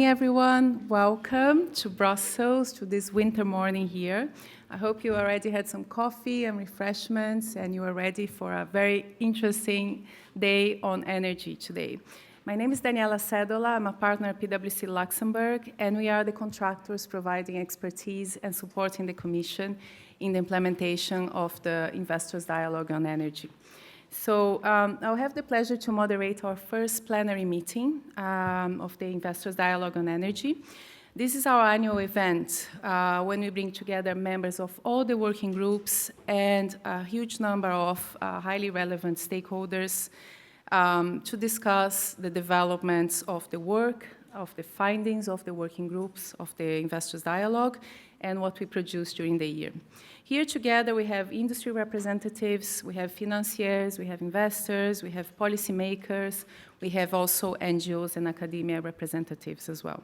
everyone. Welcome to Brussels, to this winter morning here. I hope you already had some coffee and refreshments and you are ready for a very interesting day on energy today. My name is Daniela Sedola. I'm a partner at PwC Luxembourg, and we are the contractors providing expertise and supporting the Commission in the implementation of the Investors' Dialogue on Energy. So I'll have the pleasure to moderate our first plenary meeting of the Investors' Dialogue on Energy. This is our annual event when we bring together members of all the working groups and a huge number of highly relevant stakeholders to discuss the developments of the work, of the findings of the working groups, of the Investors' Dialogue, and what we produce during the year. Here together we have industry representatives, we have financiers, we have investors, we have policymakers, we have also NGOs and academia representatives as well.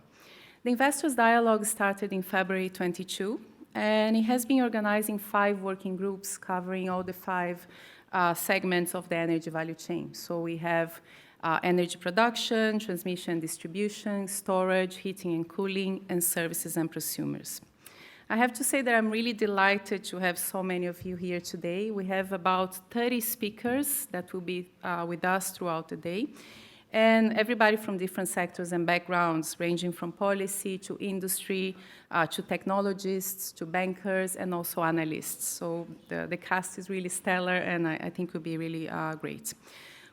The Investors' Dialogue started in February 22, and it has been organizing 5 working groups covering all the 5 segments of the energy value chain. So we have energy production, transmission and distribution, storage, heating and cooling, and services and prosumers. I have to say that I'm really delighted to have so many of you here today. We have about 30 speakers that will be with us throughout the day, and everybody from different sectors and backgrounds, ranging from policy to industry, to technologists, to bankers, and also analysts. So the cast is really stellar, and I think will be really great.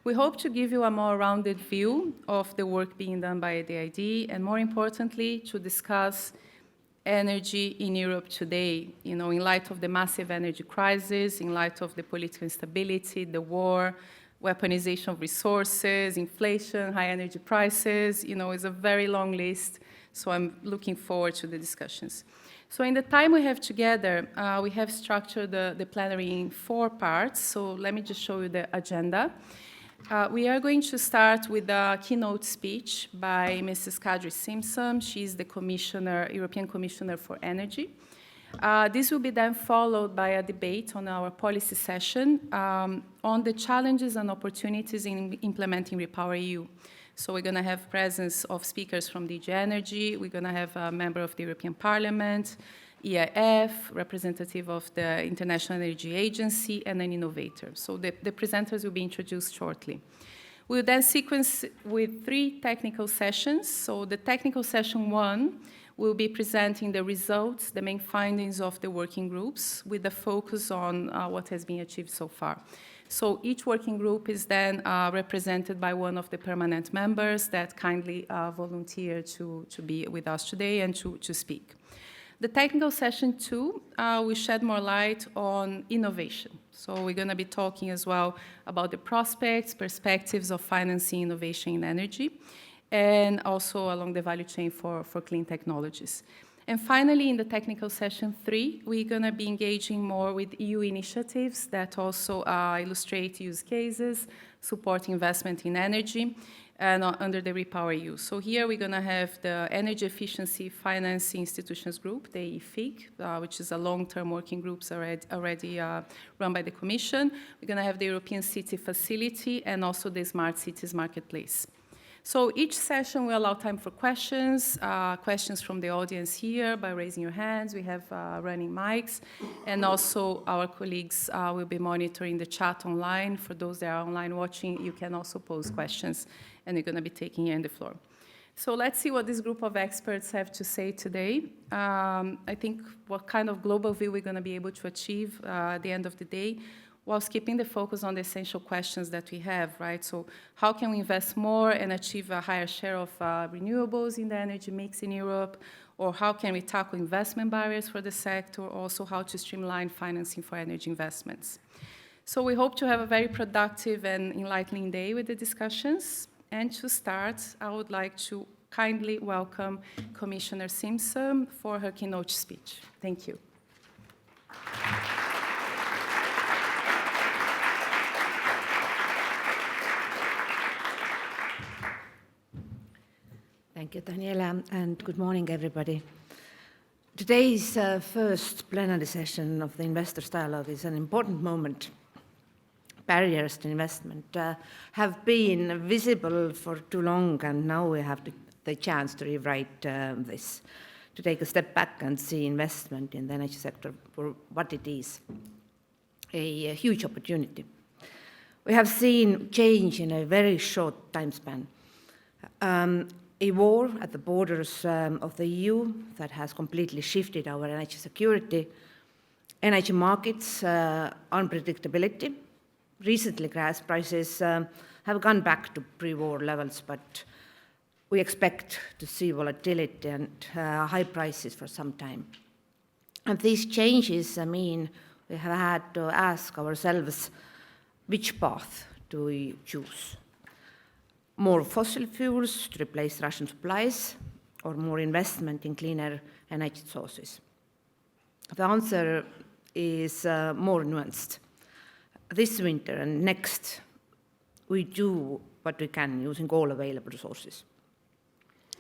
We hope to give you a more rounded view of the work being done by the ID, and more importantly, to discuss energy in Europe today, in light of the massive energy crisis, in light of the political instability, the war, weaponization of resources, inflation, high energy prices, it's a very long list, so I'm looking forward to the discussions. So in the time we have together, we have structured the plenary in 4 parts, so let me just show you the agenda. We are going to start with a keynote speech by Mrs. Kadri Simson. She's the European Commissioner for Energy. This will be then followed by a debate on our policy session on the challenges and opportunities in implementing REPowerEU. So we're going to have presence of speakers from DG Energy. We're going to have a member of the European Parliament, EIF, representative of the International Energy Agency, and an innovator. So the presenters will be introduced shortly. We'll then sequence with 3 technical sessions. So the technical session 1 will be presenting the results, the main findings of the working groups, with a focus on what has been achieved so far. So each working group is then represented by one of the permanent members that kindly volunteer to be with us today and to speak. The technical session 2 will shed more light on innovation. So we're going to be talking as well about the prospects, perspectives of financing innovation in energy, and also along the value chain for clean technologies. And finally, in the technical session 3, we're going to be engaging more with EU initiatives that also illustrate use cases, support investment in energy, and under the REPowerEU. So here we're going to have the Energy Efficiency Financing Institutions Group, the EFIG, which is a long-term working group already run by the Commission. We're going to have the European City Facility and also the Smart Cities Marketplace. So each session will allow time for questions from the audience here by raising your hands. We have running mics, and also our colleagues will be monitoring the chat online. For those that are online watching, you can also pose questions, and we're going to be taking here on the floor. So let's see what this group of experts have to say today. I think what kind of global view we're going to be able to achieve at the end of the day, whilst keeping the focus on the essential questions that we have, right? So how can we invest more and achieve a higher share of renewables in the energy mix in Europe? Or how can we tackle investment barriers for the sector? Also how to streamline financing for energy investments. So we hope to have a very productive and enlightening day with the discussions. And to start, I would like to kindly welcome Commissioner Simson for her keynote speech. Thank you. Thank you, Daniela, and good morning, everybody. Today's first plenary session of the Investors' Dialogue is an important moment. Barriers to investment have been visible for too long, and now we have the the chance to rewrite this, to take a step back and see investment in the energy sector for what it is, a huge opportunity. We have seen change in a very short time span. A war at the borders of the EU that has completely shifted our energy security, energy markets, unpredictability. Recently, gas prices have gone back to pre-war levels, but we expect to see volatility and high prices for some time. And these changes mean we have had to ask ourselves, which path do we choose? More fossil fuels to replace Russian supplies, or more investment in cleaner energy sources? The answer is more nuanced. This winter and next, we do what we can using all available resources.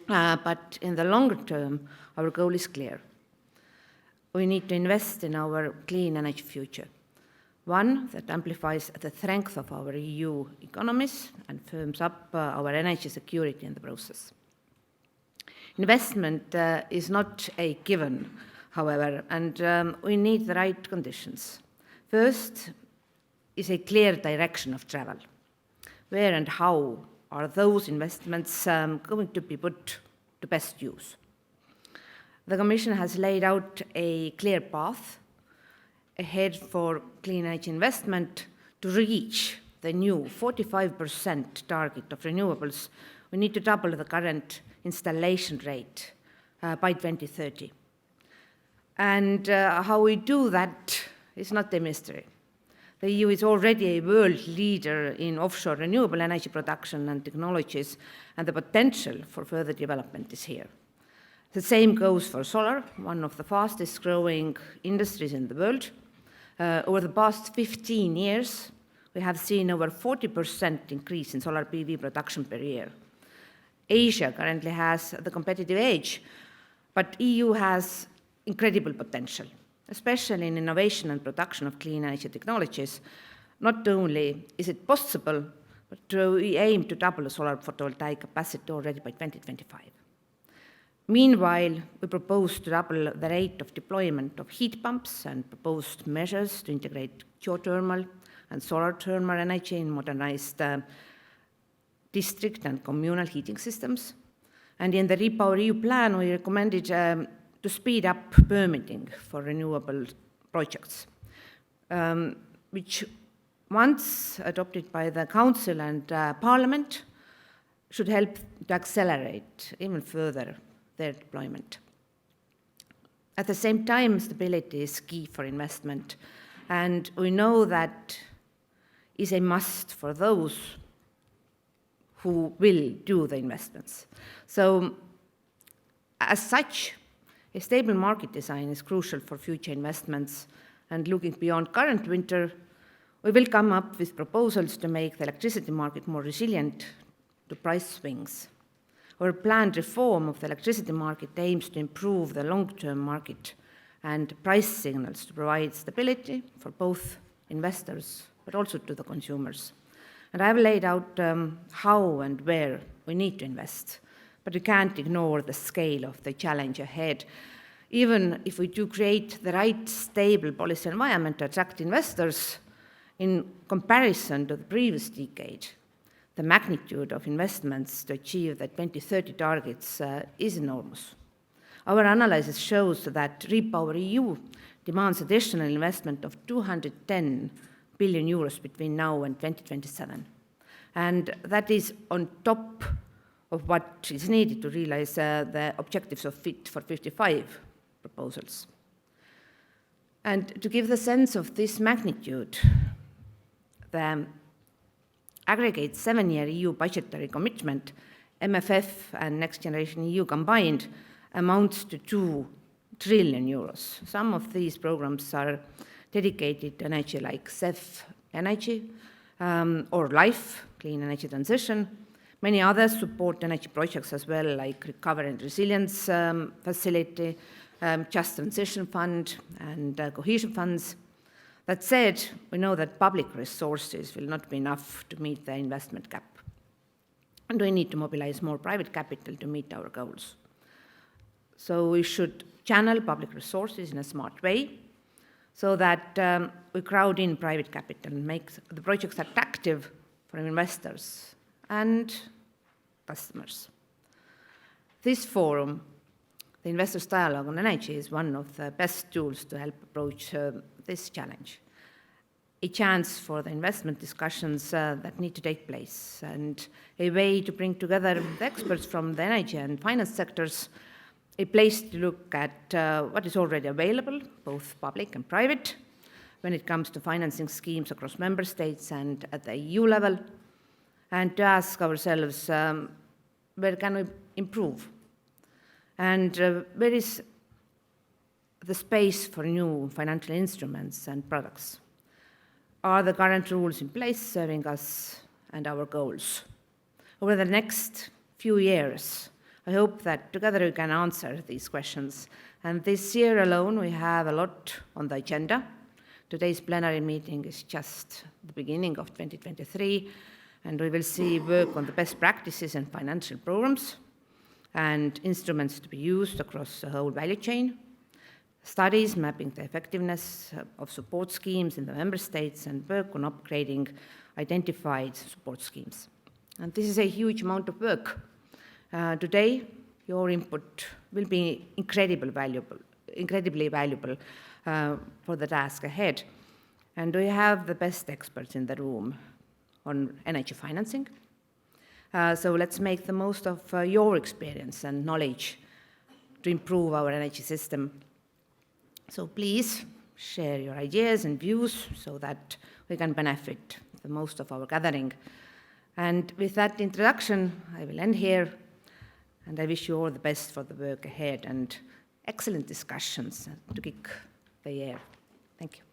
But in the longer term, our goal is clear. We need to invest in our clean energy future, one that amplifies the strength of our EU economies and firms up our energy security in the process. Investment is not a given, however, and we need the right conditions. First is a clear direction of travel. Where and how are those investments going to be put to best use? The Commission has laid out a clear path ahead for clean energy investment. To reach the new 45% target of renewables, we need to double the current installation rate by 2030. And how we do that is not a mystery. The EU is already a world leader in offshore renewable energy production and technologies, and the potential for further development is here. The same goes for solar, one of the fastest growing industries in the world. Over the past 15 years, we have seen over 40% increase in solar PV production per year. Asia currently has the competitive edge, but EU has incredible potential, especially in innovation and production of clean energy technologies. Not only is it possible, but we aim to double the solar photovoltaic capacity already by 2025. Meanwhile, we propose to double the rate of deployment of heat pumps and proposed measures to integrate geothermal and solar thermal energy in modernized district and communal heating systems. And in the REPowerEU plan, we recommended to speed up permitting for renewable projects, which once adopted by the Council and Parliament should help to accelerate even further their deployment. At the same time, stability is key for investment, and we know that is a must for those who will do the investments. So, as such, a stable market design is crucial for future investments, and looking beyond current winter, we will come up with proposals to make the electricity market more resilient to price swings. Our planned reform of the electricity market aims to improve the long-term market and price signals to provide stability for both investors, but also to the consumers. And I've laid out how and where we need to invest, but we can't ignore the scale of the challenge ahead. Even if we do create the right stable policy environment to attract investors, in comparison to the previous decade, the magnitude of investments to achieve the 2030 targets is enormous. Our analysis shows that REPowerEU demands additional investment of 210 billion euros between now and 2027. And that is on top of what is needed to realize the objectives of Fit for 55 proposals. And to give the sense of this magnitude, the aggregate 7-year EU budgetary commitment, MFF and Next Generation EU combined, amounts to 2 trillion euros. Some of these programs are dedicated to energy like CEF energy or LIFE, clean energy transition. Many others support energy projects as well, like Recovery and Resilience Facility, Just Transition Fund, and cohesion funds. That said, we know that public resources will not be enough to meet the investment gap. and we need to mobilise more private capital to meet our goals. So we should channel public resources in a smart way so that we crowd in private capital and make the projects attractive for investors and customers. This forum, the Investors' Dialogue on Energy, is one of the best tools to help approach this challenge. A chance for the investment discussions that need to take place, and a way to bring together the experts from the energy and finance sectors, a place to look at what is already available, both public and private, when it comes to financing schemes across member states and at the EU level, and to ask ourselves, where can we improve? And where is the space for new financial instruments and products? Are the current rules in place serving us and our goals? Over the next few years, I hope that together we can answer these questions. And this year alone, we have a lot on the agenda. Today's plenary meeting is just the beginning of 2023, and we will see work on the best practices and financial programs and instruments to be used across the whole value chain, studies mapping the effectiveness of support schemes in the member states, and work on upgrading identified support schemes. And this is a huge amount of work. Today, your input will be incredibly valuable for the task ahead. And we have the best experts in the room on energy financing. So let's make the most of your experience and knowledge to improve our energy system. So please share your ideas and views so that we can benefit the most of our gathering. And with that introduction, I will end here, and I wish you all the best for the work ahead and excellent discussions to kick the year. Thank you.